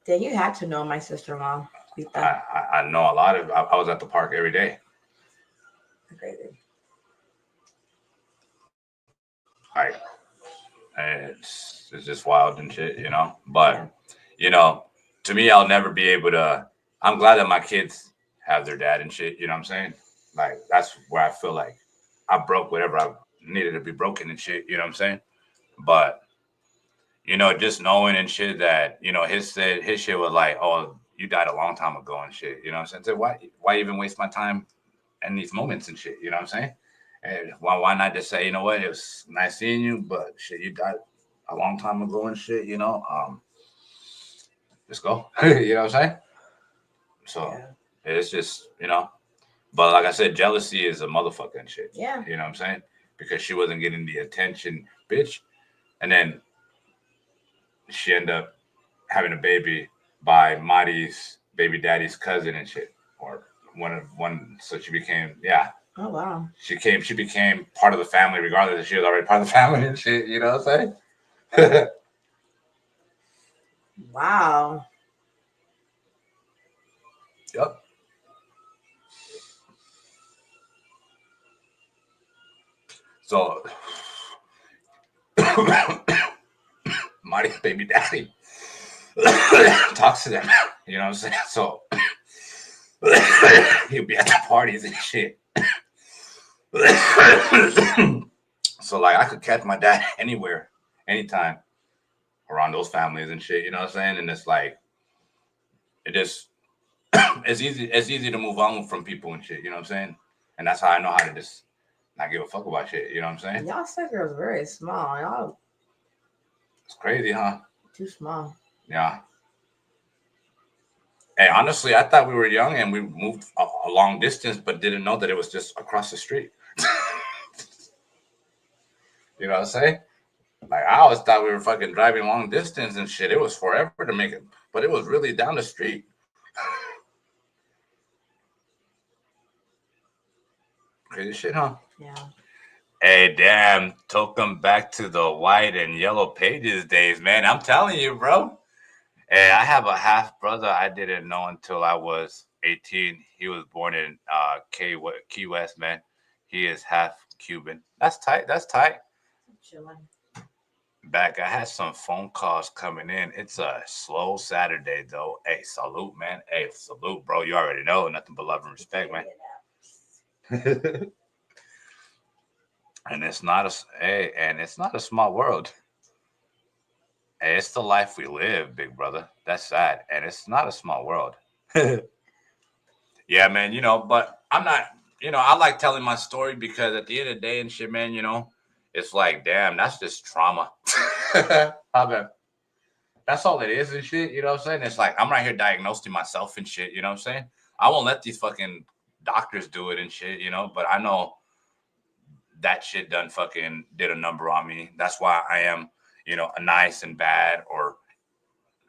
Then you had to know my sister-in-law. I know a lot of. I was at the park every day. Crazy. Like, it's just wild and shit, you know. But you know, to me, I'll never be able to. I'm glad that my kids have their dad and shit. You know what I'm saying? Like, that's where I feel like I broke whatever I needed to be broken and shit. You know what I'm saying? But you know, just knowing and shit that, you know, his shit was like, oh, you died a long time ago and shit. You know what I'm saying? So why even waste my time in these moments and shit? You know what I'm saying? And why not just say, you know what, it was nice seeing you, but shit, you died a long time ago and shit. You know, just go. You know what I'm saying? So it's just, you know, but like I said, jealousy is a motherfucker and shit. Yeah. You know what I'm saying? Because she wasn't getting the attention, bitch, and then she ended up having a baby by Marty's baby daddy's cousin and shit, or one. So she became, yeah. Oh wow. She became part of the family, regardless if she was already part of the family and shit. You know what I'm saying? Wow. Yep. So, Marty's baby daddy talks to them. You know what I'm saying? So he'll be at the parties and shit. So like I could catch my dad anywhere, anytime around those families and shit, you know what I'm saying? And it's like it just it's easy to move on from people and shit, you know what I'm saying? And that's how I know how to just not give a fuck about shit, you know what I'm saying? Y'all circle is very small. Y'all It's crazy, huh? Too small. Yeah. Hey, honestly, I thought we were young and we moved a long distance, but didn't know that it was just across the street. You know what I'm saying? Like, I always thought we were fucking driving long distance and shit. It was forever to make it, but it was really down the street. Crazy shit, huh? Yeah. Hey, damn. Took them back to the white and yellow pages days, man. I'm telling you, bro. Hey, I have a half brother I didn't know until I was 18. He was born in Key West, man. He is half Cuban. That's tight. That's tight. Chilling. Back, I had some phone calls coming in. It's a slow Saturday, though. Hey, salute, man. Hey, salute, bro. You already know. Nothing but love and respect, man. And it's not a small world. Hey, it's the life we live, big brother. That's sad. And it's not a small world. Yeah, man, you know, but I'm not, you know, I like telling my story because at the end of the day and shit, man, you know, it's like, damn, that's just trauma. That's all it is and shit, you know what I'm saying? It's like, I'm right here diagnosing myself and shit, you know what I'm saying? I won't let these fucking doctors do it and shit, you know, but I know that shit done fucking did a number on me. That's why I am, you know, a nice and bad, or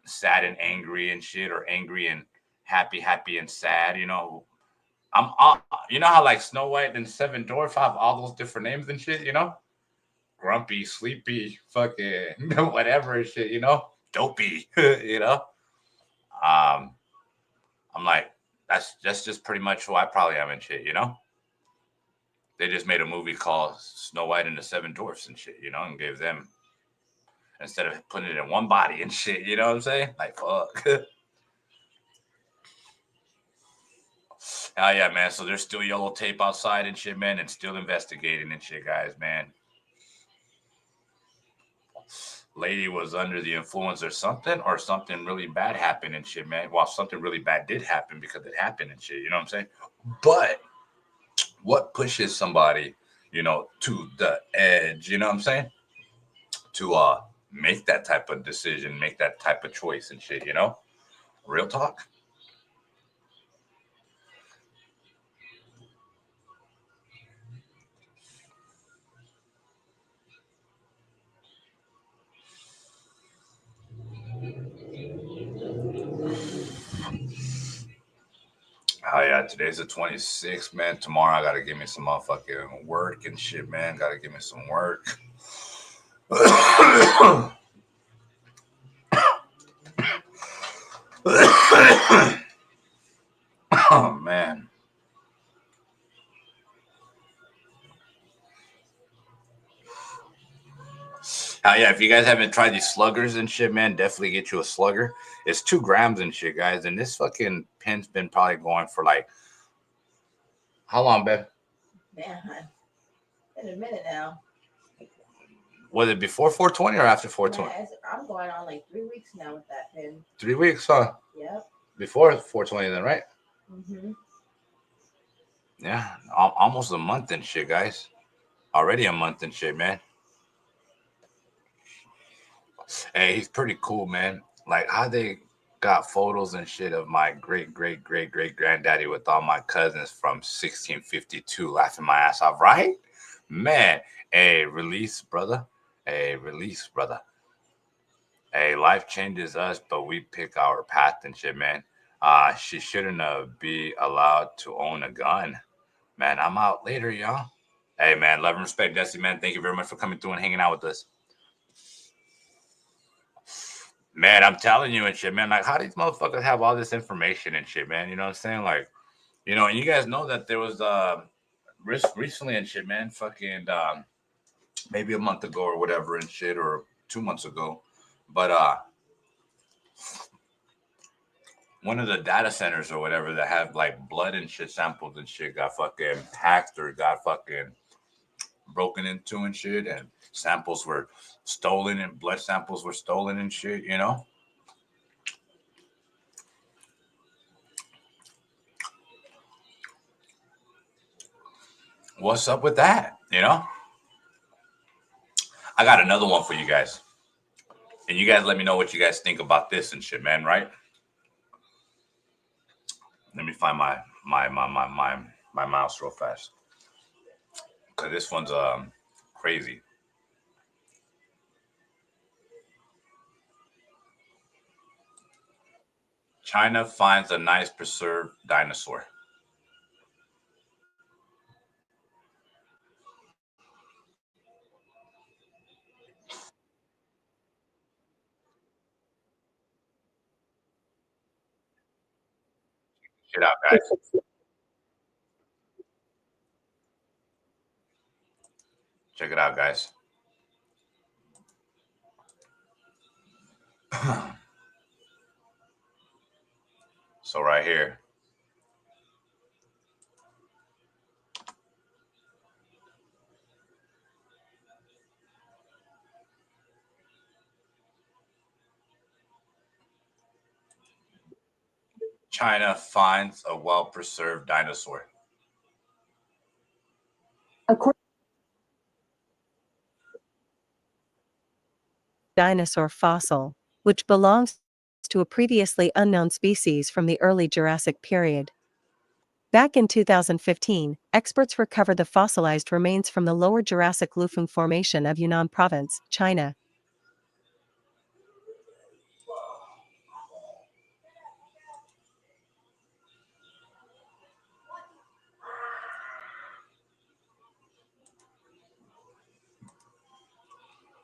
sad and angry and shit, or angry and happy and sad, you know. You know how like Snow White and Seven Dwarfs have all those different names and shit, you know? Grumpy, sleepy, fucking whatever and shit, you know? Dopey, you know? I'm like, that's just pretty much who I probably am and shit, you know? They just made a movie called Snow White and the Seven Dwarfs and shit, you know, and gave them, instead of putting it in one body and shit, you know what I'm saying? Like, fuck. Oh yeah, man. So there's still yellow tape outside and shit, man, and still investigating and shit, guys, man. Lady was under the influence or something really bad happened and shit, man. Well, something really bad did happen because it happened and shit, you know what I'm saying? But what pushes somebody, you know, to the edge, you know what I'm saying? To make that type of decision, make that type of choice and shit, you know? Real talk. Oh yeah, today's the 26th, man. Tomorrow I gotta give me some motherfucking work and shit, man. Gotta give me some work. Oh man. Yeah, if you guys haven't tried these sluggers and shit, man, definitely get you a slugger. It's 2 grams and shit, guys. And this fucking pin's been probably going for like how long, babe? Man, in a minute now. Was it before 420 or after 420? Man, I'm going on like 3 weeks now with that pin. 3 weeks, huh? Yep. Before 420, then, right? Mm-hmm. Yeah, almost a month and shit, guys. Already a month and shit, man. Hey, he's pretty cool, man. Like how they got photos and shit of my great granddaddy with all my cousins from 1652 laughing my ass off, right? Man, hey, release, brother. Hey, release, brother. Hey, life changes us, but we pick our path and shit, man. She shouldn't be allowed to own a gun. Man, I'm out later, y'all. Hey, man, love and respect, Desi, man. Thank you very much for coming through and hanging out with us. Man, I'm telling you and shit, man. Like, how do these motherfuckers have all this information and shit, man? You know what I'm saying? Like, you know, and you guys know that there was recently and shit, man. Fucking maybe a month ago or whatever and shit, or 2 months ago. But one of the data centers or whatever that have like blood and shit samples and shit got fucking hacked or got fucking broken into and shit, and samples were stolen and blood samples were stolen and shit, you know? What's up with that? You know? I got another one for you guys. And you guys let me know what you guys think about this and shit, man, right? Let me find my mouse real fast. Cause this one's crazy. China finds a nice preserved dinosaur. Check it out, guys. Check it out, guys. So right here. China finds a well-preserved dinosaur. Dinosaur fossil, which belongs to a previously unknown species from the early Jurassic period. Back in 2015, experts recovered the fossilized remains from the lower Jurassic Lufeng Formation of Yunnan Province, China.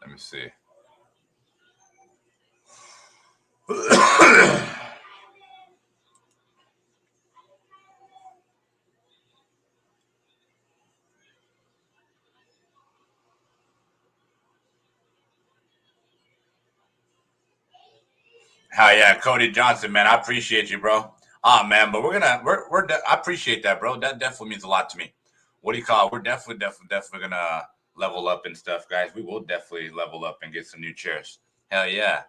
Let me see. Hell yeah, Cody Johnson, man. I appreciate you, bro. Man, but I appreciate that, bro. That definitely means a lot to me. What do you call it? We're definitely gonna level up and stuff, guys. We will definitely level up and get some new chairs. Hell yeah.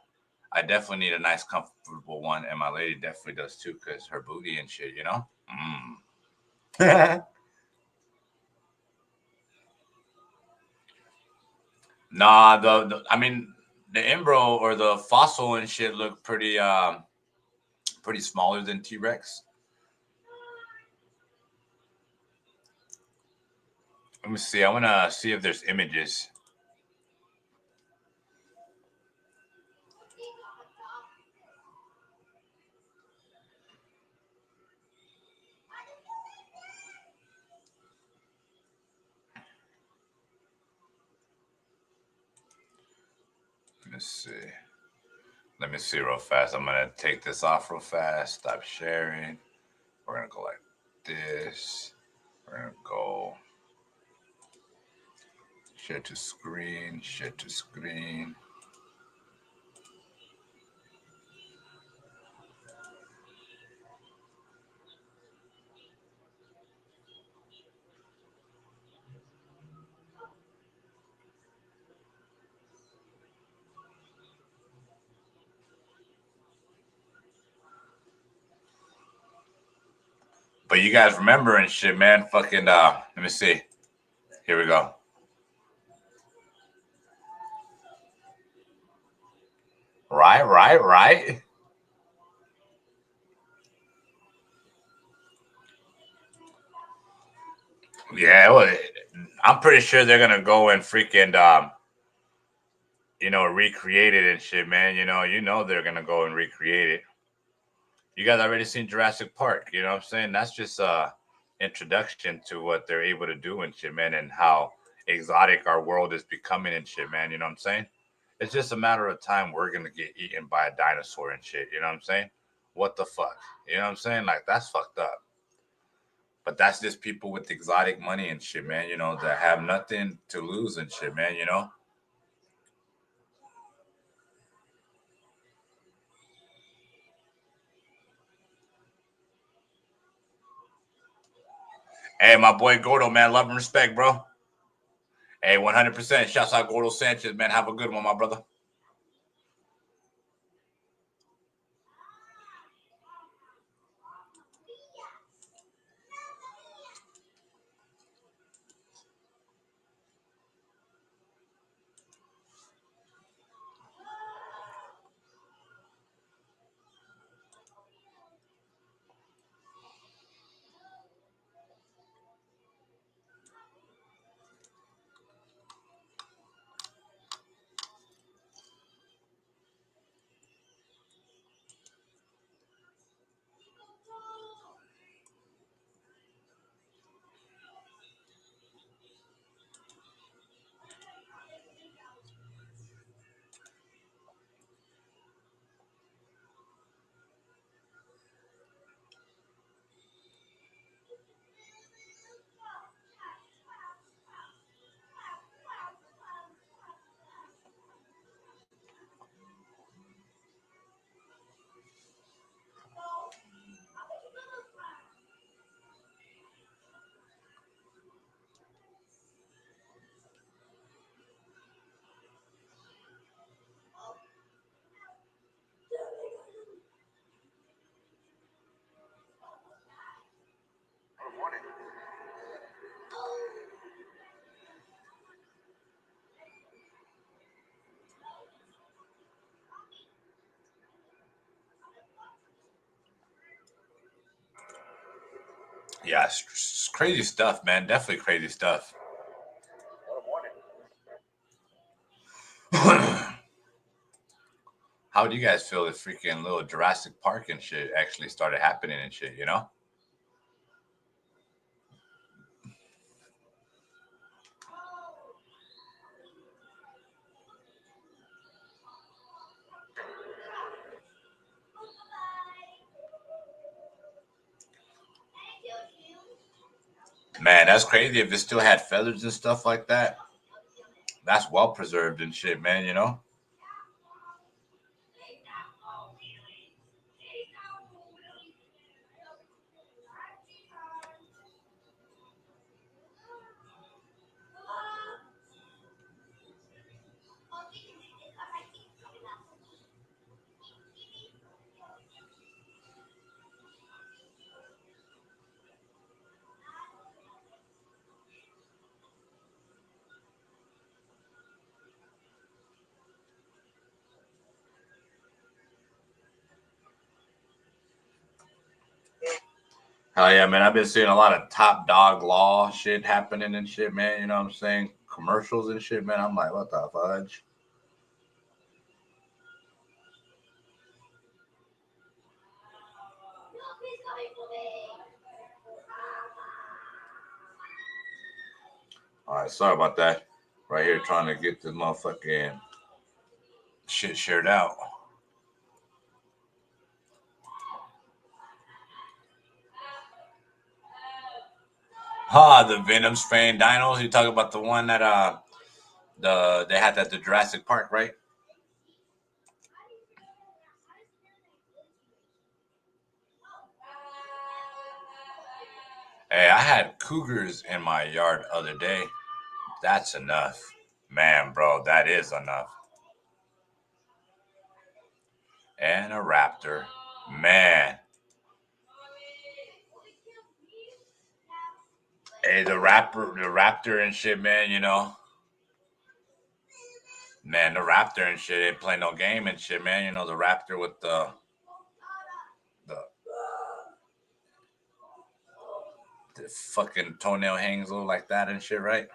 I definitely need a nice, comfortable one, and my lady definitely does too, because her booty and shit, you know? Nah, I mean, the embryo or the fossil and shit look pretty smaller than T-Rex. Let me see. I want to see if there's images. Let's see. Let me see real fast. I'm gonna take this off real fast. Stop sharing. We're gonna go like this. We're gonna go share to screen, share to screen. But you guys remember and shit, man. Fucking let me see. Here we go. Right. Yeah, well, I'm pretty sure they're gonna go and freaking recreate it and shit, man. You know they're gonna go and recreate it. You guys already seen Jurassic Park, you know what I'm saying? That's just introduction to what they're able to do and shit, man, and how exotic our world is becoming and shit, man. You know what I'm saying? It's just a matter of time we're gonna get eaten by a dinosaur and shit. You know what I'm saying? What the fuck? You know what I'm saying? Like that's fucked up. But that's just people with exotic money and shit, man. That have nothing to lose and shit, man. Hey, my boy Gordo, man, love and respect, bro. Hey, 100%. Shouts out Gordo Sanchez, man. Have a good one, my brother. Yeah, it's crazy stuff, man. Definitely crazy stuff. How do you guys feel if freaking little Jurassic Park and shit actually started happening and shit? Man, that's crazy if it still had feathers and stuff like that. That's well preserved and shit, man. Hell yeah, man. I've been seeing a lot of Top Dog Law shit happening and shit, man. You know what I'm saying? Commercials and shit, man. I'm like, what the fudge? All right, sorry about that. Right here trying to get this motherfucking shit shared out. The Venom strain dinos. You talk about the one that they had at the Jurassic Park, right? Hey, I had cougars in my yard the other day. That's enough. Man, bro, that is enough. And a raptor. Man. Hey, the raptor and shit, man, you know. Man, the raptor and shit ain't play no game and shit, man. You know, the raptor with the fucking toenail hangs look like that and shit, right?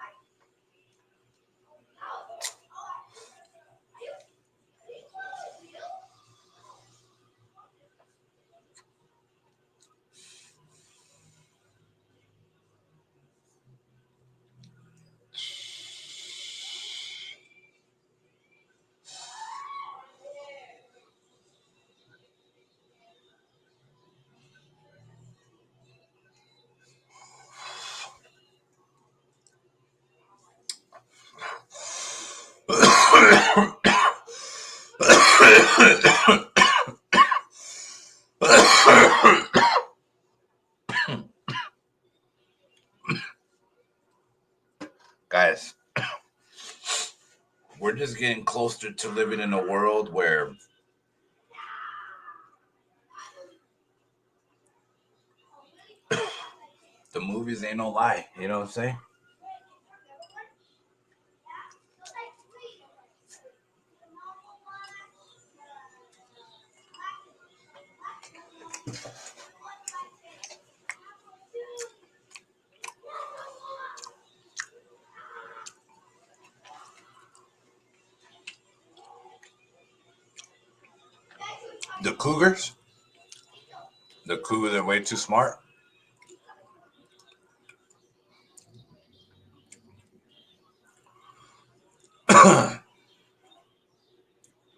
Guys, we're just getting closer to living in a world where the movies ain't no lie. You know what I'm saying? The cougars are way too smart.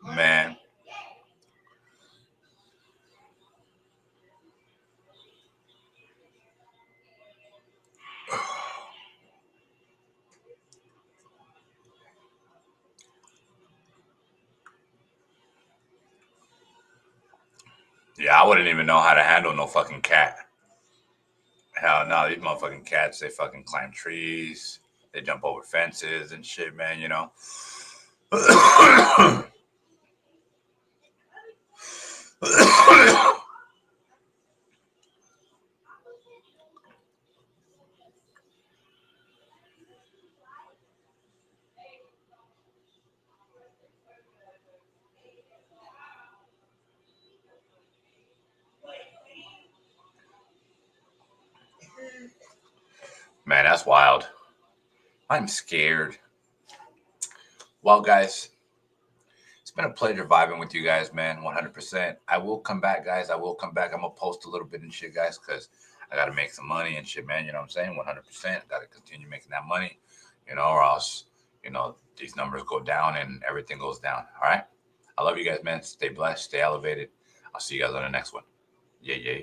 Man. Yeah, I wouldn't even know how to handle no fucking cat. Hell no, these motherfucking cats, they fucking climb trees. They jump over fences and shit, man, you know. Man, that's wild. I'm scared. Well, guys, it's been a pleasure vibing with you guys, man. 100%. I will come back, guys. I will come back. I'm going to post a little bit and shit, guys, because I got to make some money and shit, man. You know what I'm saying? 100%. Got to continue making that money, you know, or else, you know, these numbers go down and everything goes down. All right. I love you guys, man. Stay blessed. Stay elevated. I'll see you guys on the next one. Yeah.